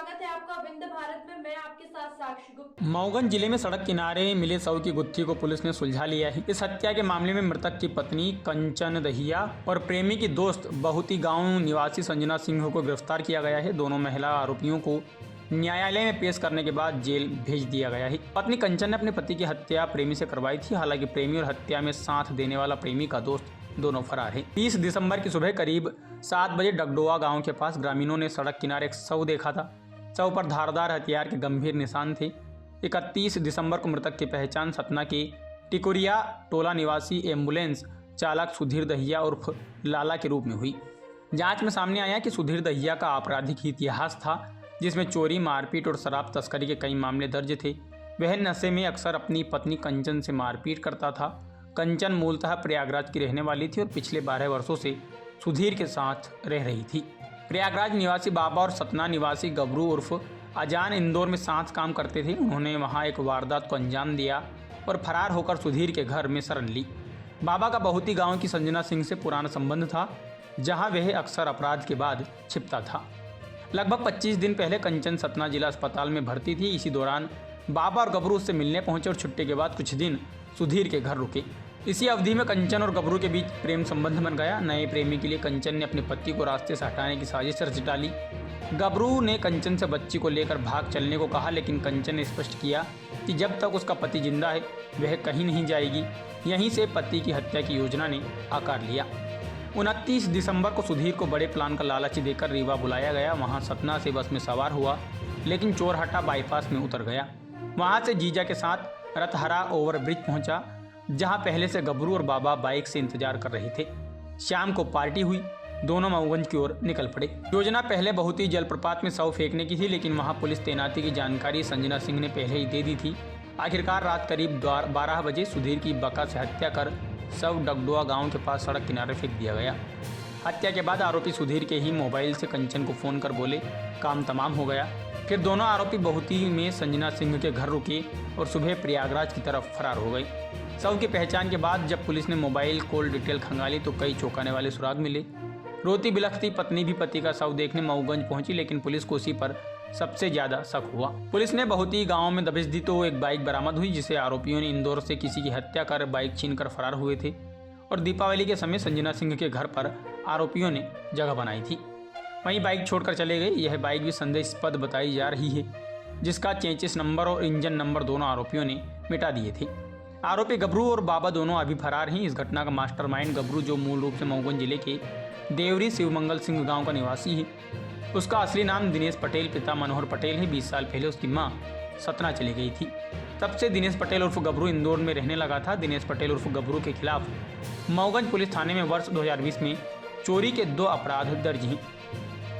स्वागत है आपका विंध्य भारत में। मैं आपके साथ साक्षी गुप्ता। मऊगंज जिले में सड़क किनारे मिले शव की गुत्थी को पुलिस ने सुलझा लिया है। इस हत्या के मामले में मृतक की पत्नी कंचन दहिया और प्रेमी की दोस्त बहुती गांव निवासी संजना सिंह को गिरफ्तार किया गया है। दोनों महिला आरोपियों को न्यायालय में पेश करने के बाद जेल भेज दिया गया है। पत्नी कंचन ने अपने पति की हत्या प्रेमी से करवाई थी। हालांकि प्रेमी और हत्या में साथ देने वाला प्रेमी का दोस्त दोनों फरार हैं। 30 दिसंबर की सुबह करीब 7 बजे डगडोआ गांव के पास ग्रामीणों ने सड़क किनारे एक शव देखा था। शव पर धारदार हथियार के गंभीर निशान थे। 31 दिसंबर को मृतक की पहचान सतना के टिकुरिया टोला निवासी एम्बुलेंस चालक सुधीर दहिया उर्फ लाला के रूप में हुई। जांच में सामने आया कि सुधीर दहिया का आपराधिक इतिहास था, जिसमें चोरी, मारपीट और शराब तस्करी के कई मामले दर्ज थे। वह नशे में अक्सर अपनी पत्नी कंचन से मारपीट करता था। कंचन मूलतः प्रयागराज की रहने वाली थी और पिछले 12 वर्षों से सुधीर के साथ रह रही थी। प्रयागराज निवासी बाबा और सतना निवासी गबरू उर्फ अजान इंदौर में साथ काम करते थे। उन्होंने वहां एक वारदात को अंजाम दिया और फरार होकर सुधीर के घर में शरण ली। बाबा का बहुती गांव की संजना सिंह से पुराना संबंध था, जहां वह अक्सर अपराध के बाद छिपता था। लगभग 25 दिन पहले कंचन सतना जिला अस्पताल में भर्ती थी। इसी दौरान बाबा और गबरू उससे मिलने पहुंचे और छुट्टी के बाद कुछ दिन सुधीर के घर रुके। इसी अवधि में कंचन और गबरू के बीच प्रेम संबंध बन गया। नए प्रेमी के लिए कंचन ने अपने पति को रास्ते से हटाने की साजिश रच डाली। गबरू ने कंचन से बच्ची को लेकर भाग चलने को कहा, लेकिन कंचन ने स्पष्ट किया कि जब तक उसका पति जिंदा है वह कहीं नहीं जाएगी। यहीं से पति की हत्या की योजना ने आकार लिया। 29 दिसंबर को सुधीर को बड़े प्लान का लालच देकर रीवा बुलाया गया। वहां सतना से बस में सवार हुआ, लेकिन चोरहट्टा बाईपास में उतर गया। वहां से जीजा के साथ रतहरा ओवरब्रिज पहुंचा, जहां पहले से गबरू और बाबा बाइक से इंतजार कर रहे थे। शाम को पार्टी हुई। दोनों मऊगंज की ओर निकल पड़े। योजना पहले बहुत ही जलप्रपात में शव फेंकने की थी, लेकिन वहां पुलिस तैनाती की जानकारी संजना सिंह ने पहले ही दे दी थी। आखिरकार रात करीब 12 बजे सुधीर की बका से हत्या कर शव डगडोआ गांव के पास सड़क किनारे फेंक दिया गया। हत्या के बाद आरोपी सुधीर के ही मोबाइल से कंचन को फोन कर बोले काम तमाम हो गया। फिर दोनों आरोपी बहुती में संजना सिंह के घर रुके और सुबह प्रयागराज की तरफ फरार हो गए। शव की पहचान के बाद जब पुलिस ने मोबाइल कॉल डिटेल खंगाली तो कई चौंकाने वाले सुराग मिले। रोती बिलखती पत्नी भी पति का शव देखने मऊगंज पहुंची, लेकिन पुलिस को उसी पर सबसे ज्यादा शक हुआ। पुलिस ने बहुती गांव में दबिश दी तो एक बाइक बरामद हुई, जिसे आरोपियों ने इंदौर से किसी की हत्या कर बाइक छीनकर फरार हुए थे और दीपावली के समय संजना सिंह के घर पर आरोपियों ने जगह बनाई थी। वहीं बाइक छोड़कर चले गए। यह बाइक भी संदेहास्पद बताई जा रही है, जिसका चेचिस नंबर और इंजन नंबर दोनों आरोपियों ने मिटा दिए थे। आरोपी गबरू और बाबा दोनों अभी फरार हैं। इस घटना का मास्टरमाइंड गबरू, जो मूल रूप से मऊगंज जिले के देवरी शिवमंगल सिंह गांव का निवासी है। उसका असली नाम दिनेश पटेल, पिता मनोहर पटेल है। 20 साल पहले उसकी मां सतना चली गई थी। तब से दिनेश पटेल उर्फ गबरू इंदौर में रहने लगा था। दिनेश पटेल उर्फ गबरू के खिलाफ मऊगंज पुलिस थाने में वर्ष 2020 में चोरी के 2 अपराध दर्ज हैं।